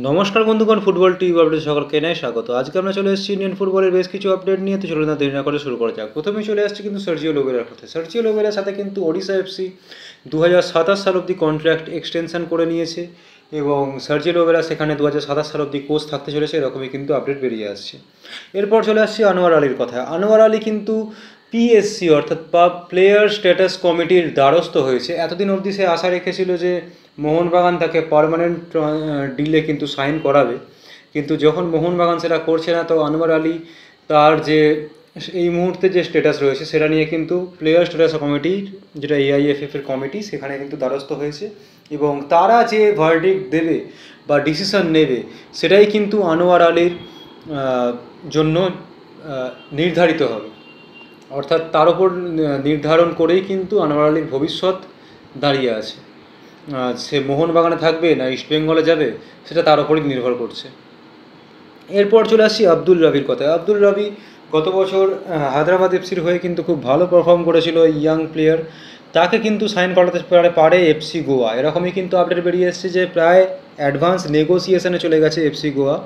নমস্কার বন্ধুগণ, football TV update সকলকে নেয় স্বাগত। আজকে আমরা চলে এসেছি ইন্ডিয়ান ফুটবলের বেশ কিছু আপডেট নিয়ে। তো চলুন না দেরি না করে শুরু করা যাক। প্রথমেই চলে আসছে কিন্তু সার্জিও লোবেরার কথা। সার্জিও লোবেরার সাথে কিন্তু ওড়িশা এফসি 2027 সাল অবধি কন্ট্রাক্ট এক্সটেনশন করে নিয়েছে এবং সার্জিও লোবেরা সেখানে 2027 সাল অবধি কোচ থাকতে চলেছে, এরকমই কিন্তু আপডেট বেরিয়ে আসছে। এরপর চলে আসছে আনোয়ার আলীর কথা। আনোয়ার আলী কিন্তু পিএসসি অর্থাৎ প্লেয়ার স্ট্যাটাস কমিটির দ্বারস্থ হয়েছে। এতদিন অবধি সে আশা রেখেছিল যে মোহনবাগান তাকে পার্মানেন্ট ডিলে কিন্তু সাইন করাবে, কিন্তু যখন মোহনবাগান সেটা করছে না, তো আনোয়ার আলী তার যে এই মুহূর্তে যে স্ট্যাটাস রয়েছে সেটা নিয়ে কিন্তু প্লেয়ার স্ট্যাটাস কমিটি, যেটা এআইএফএফ এর কমিটি, সেখানে কিন্তু দ্বারস্থ হয়েছে এবং তারা যে ভার্ডিক্ট দেবে বা ডিসিশন নেবে সেটাই কিন্তু আনোয়ার আলীর জন্য নির্ধারিত হবে। অর্থাৎ তার উপর নির্ধারণ করেই কিন্তু আনোয়ার আলীর ভবিষ্যৎ দাঁড়িয়ে আছে। সে মোহনবাগানে থাকবে না ইস্টবেঙ্গলে যাবে, সেটা তার উপরই নির্ভর করছে। এরপর চলে আসছি আব্দুল রবির কথায়। আব্দুল রবি গত বছর হায়দ্রাবাদ এফসির হয়ে কিন্তু খুব ভালো পারফর্ম করেছিল, ইয়াং প্লেয়ার। তাকে কিন্তু সাইন করাতে পারে এফসি গোয়া, এরকমই কিন্তু আপডেট বেরিয়ে এসেছে যে প্রায় অ্যাডভান্স নেগোসিয়েশনে চলে গেছে এফসি গোয়া।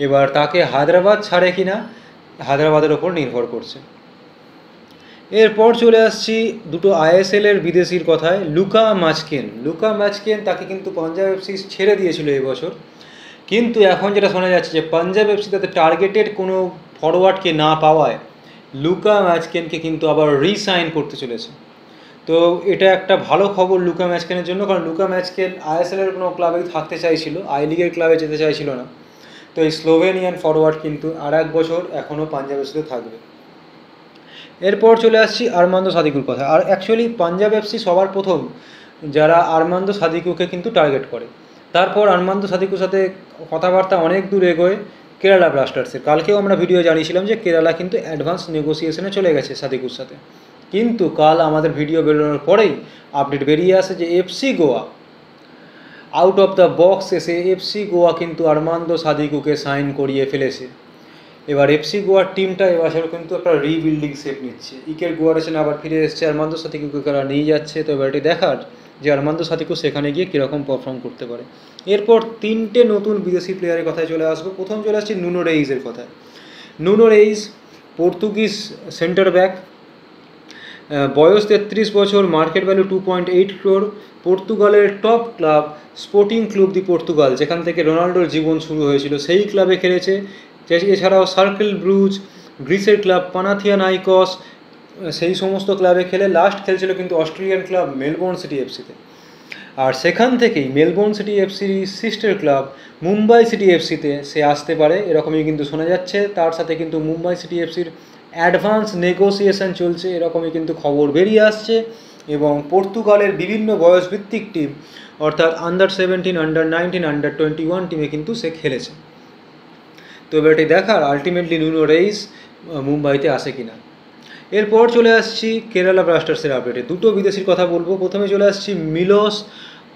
এবার তাকে হায়দ্রাবাদ ছাড়ে কিনা হায়দ্রাবাদের ওপর নির্ভর করছে। এরপর চলে আসছি দুটো আইএসএলের বিদেশির কথায়। লুকা ম্যাচকেন তাকে কিন্তু পাঞ্জাব এফসি ছেড়ে দিয়েছিল এবছর, কিন্তু এখন যেটা শোনা যাচ্ছে যে পাঞ্জাব এফসি তাদের টার্গেটেড কোনো ফরওয়ার্ডকে না পাওয়ায় লুকা ম্যাচকেনকে কিন্তু আবার রিসাইন করতে চলেছে। তো এটা একটা ভালো খবর লুকা ম্যাচকেনের জন্য, কারণ লুকা ম্যাচকেন আইএসএলের কোনো ক্লাবেই থাকতে চাইছিল, আই লিগের ক্লাবে যেতে চাইছিল না। তো এই স্লোভেনিয়ান ফরওয়ার্ড কিন্তু আর এক বছর এখনও পাঞ্জাব এফসিতে থাকবে। এরপর চলে আসছি আরমান্দো সাদিকুর কথা। আর অ্যাকচুয়ালি পাঞ্জাব এফসি সবার প্রথম যারা আরমান্দো সাদিকুকে কিন্তু টার্গেট করে, তারপর আরমান্দো সাদিকুর সাথে কথাবার্তা অনেক দূর এগোয় কেরালা ব্লাস্টার্সের। কালকেও আমরা ভিডিও জানিয়েছিলাম যে কেরালা কিন্তু অ্যাডভান্স নেগোসিয়েশনে চলে গেছে সাদিকুর সাথে, কিন্তু কাল আমাদের ভিডিও বেরোনোর পরেই আপডেট বেরিয়ে আসে যে FC Goa out of the box এসে এফসি গোয়া কিন্তু আরমান্দো সাদিকুকে সাইন করিয়ে ফেলেছে। এবার এফসি গোয়ার টিমটা এবছর কিন্তু একটা রিবিল্ডিং শেপ নিচ্ছে। ইকের গোয়ারেশন আবার ফিরে এসছে, আরমান্দো সাদিকুকে তারা নিয়ে যাচ্ছে। তো এবার এটি দেখার যে আরমান্দো সাদিকু সেখানে গিয়ে কীরকম পারফর্ম করতে পারে। এরপর তিনটে নতুন বিদেশি প্লেয়ারের কথায় চলে আসবো। প্রথম চলে আসছে নুনো রেইজের কথায়। Nuno raise Portuguese centre back, বয়স 33 বছর, মার্কেট ভ্যালু 2.8 ক্রোর। পর্তুগালের টপ ক্লাব স্পোর্টিং ক্লুব দি পর্তুগাল, যেখান থেকে রোনাল্ডোর জীবন শুরু হয়েছিল, সেই ক্লাবে খেলেছে। এছাড়াও সার্কেল ব্রুজ, গ্রিসের ক্লাব পানাথিয়ানাইকস, সেই সমস্ত ক্লাবে খেলে লাস্ট খেলছিল কিন্তু অস্ট্রেলিয়ান ক্লাব মেলবোর্ন সিটি এফসিতে। আর সেখান থেকেই মেলবোর্ন সিটি এফসির সিস্টার ক্লাব মুম্বাই সিটি এফসিতে সে আসতে পারে, এরকমই কিন্তু শোনা যাচ্ছে। তার সাথে কিন্তু মুম্বাই সিটি এফসির অ্যাডভান্স নেগোসিয়েশন চলছে, এরকমই কিন্তু খবর বেরিয়ে আসছে। এবং পর্তুগালের বিভিন্ন বয়সভিত্তিক টিম অর্থাৎ আন্ডার-17, আন্ডার-19, আন্ডার-21 টিমে কিন্তু সে খেলেছে। তো এবার এটি দেখার আলটিমেটলি নুনো রেইস মুম্বাইতে আসে কিনা। এরপর চলে আসছি কেরালা ব্লাস্টার্সের আপডেটে। দুটো বিদেশির কথা বলবো। প্রথমে চলে আসছি মিলোস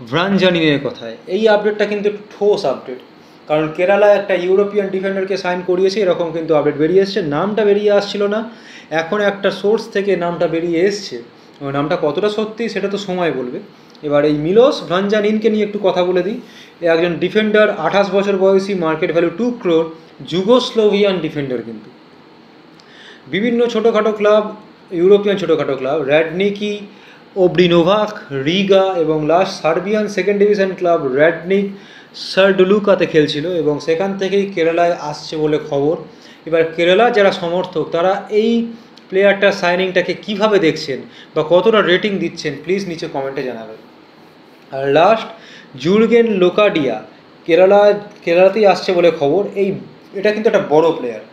ভ্রানজানিনের কথায়। এই আপডেটটা কিন্তু ঠোস আপডেট, কারণ কেরালা একটা ইউরোপিয়ান ডিফেন্ডারকে সাইন করিয়েছে, এরকম কিন্তু আপডেট বেরিয়ে এসছে। নামটা বেরিয়ে আসছিল না, এখন একটা সোর্স থেকে নামটা বেরিয়ে এসছে। নামটা কতটা সত্যি সেটা তো সময় বলবে। এবার এই মিলোস ভ্রানজানিনকে নিয়ে একটু কথা বলে দিই। একজন ডিফেন্ডার, 28 বছর বয়সী, market value 2 crore, Yugoslavian defender. কিন্তু বিভিন্ন ছোটোখাটো ক্লাব, ইউরোপিয়ান ছোটোখাটো ক্লাব র্যাডনিকি, ওব্রিনোভাক, রিগা এবং last Serbian second division club Radnik সারডুলুকাতে খেলছিল এবং সেখান থেকেই কেরালায় আসছে বলে খবর। এবার কেরালা যারা সমর্থক তারা এই প্লেয়ারটার সাইনিংটাকে কিভাবে দেখছেন বা কতটা রেটিং দিচ্ছেন, প্লিজ নিচে কমেন্টে জানাবেন। আর লাস্ট জুর্গেন লোকাডিয়া কেরালাতেই আসছে বলে খবর। এটা কিন্তু একটা বড় প্লেয়ার।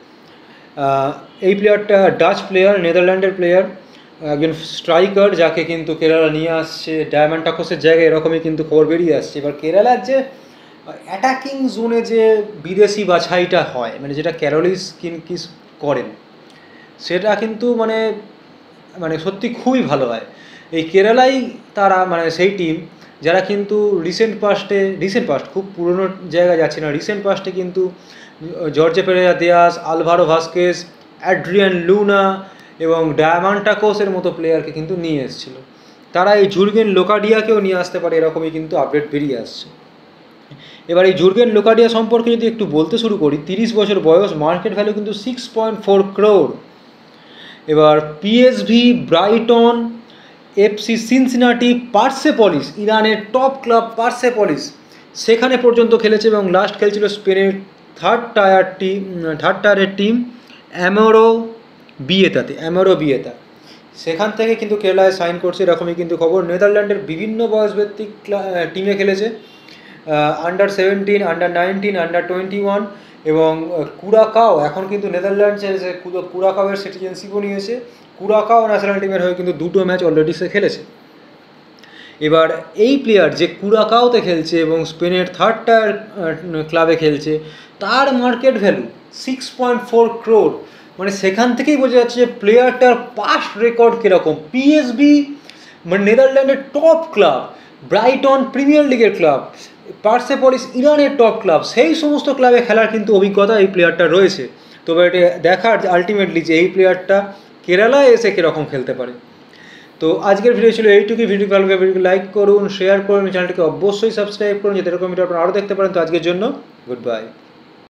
এই প্লেয়ারটা ডাচ প্লেয়ার, নেদারল্যান্ডের প্লেয়ার, একজন স্ট্রাইকার, যাকে কিন্তু কেরালা নিয়ে আসছে ডায়মন্ড টাকোসের জায়গায়, এরকমই কিন্তু খবর বেরিয়ে আসছে। এবার কেরালার যে অ্যাটাকিং জোনে যে বিদেশি বাছাইটা হয়, মানে যেটা ক্যারোলিস কিনকিস করেন, সেটা কিন্তু মানে সত্যি খুবই ভালো হয়। এই কেরালাই তারা সেই টিম যারা কিন্তু রিসেন্ট পাস্ট খুব পুরনো জায়গায় যাচ্ছে না, রিসেন্ট পাস্টে কিন্তু Jorge Pereira Diaz, Alvaro Vazquez, Adrian Luna এবং ডায়মন্ড টাকোসের মতো প্লেয়ারকে কিন্তু নিয়ে এসেছিলো। তারা এই জুর্গেন লোকাডিয়াকেও নিয়ে আসতে পারে, এরকমই কিন্তু আপডেট বেরিয়ে আসছে। এবার এই জুর্গেন লোকাডিয়া সম্পর্কে যদি একটু বলতে শুরু করি, 30 বছর বয়স, মার্কেট ভ্যালু কিন্তু 6.4 crore। এবার পিএসভি, ব্রাইটন, এফসি সিনসিনাটি, পার্সেপলিস, ইরানের টপ ক্লাব পার্সেপলিস, সেখানে পর্যন্ত খেলেছে এবং লাস্ট খেলছিল স্পেনের থার্ড টায়ারের টিম অ্যামোরো বিয়েতা। সেখান থেকে কিন্তু কেরালায় সাইন করছে, এরকমই কিন্তু খবর। নেদারল্যান্ডের বিভিন্ন বয়সভিত্তিক টিমে খেলেছে, আন্ডার 17, আন্ডার 19, আন্ডার 21 এবং কুরাকাও, এখন কিন্তু নেদারল্যান্ড ছেড়েছে, কুরাকাওয়ের সিটিজেনশিপও নিয়েছে। কুরাকাও ন্যাশনাল টিমের হয়ে কিন্তু 2টো ম্যাচ অলরেডি সে খেলেছে। এবার এই প্লেয়ার যে কুরাকাওতে খেলছে এবং স্পেনের থার্ড টায়ার ক্লাবে খেলছে, তার মার্কেট ভ্যালু 6.4 crore। মানে সেখান থেকেই বোঝা যাচ্ছে যে প্লেয়ারটার পাস্ট রেকর্ড কীরকম। পিএসবি মানে নেদারল্যান্ডের টপ ক্লাব, ব্রাইটন প্রিমিয়ার লিগের ক্লাব, পার্সেপলিস ইরানের টপ ক্লাব, সেই সমস্ত ক্লাবে খেলার কিন্তু অভিজ্ঞতা এই প্লেয়ারটা রয়েছে। তবে এটা দেখার আলটিমেটলি যে এই প্লেয়ারটা কেরালায় এসে কীরকম খেলতে পারে। তো আজকের ভিডিও ছিল এইটুকুই। ভিডিও ভালো লাগলে ভিডিওকে লাইক করুন, শেয়ার করুন, চ্যানেলটিকে অবশ্যই সাবস্ক্রাইব করুন যাতে এরকম ভিডিও আপনারা আরও দেখতে পারেন। তো আজকের জন্য গুড বাই।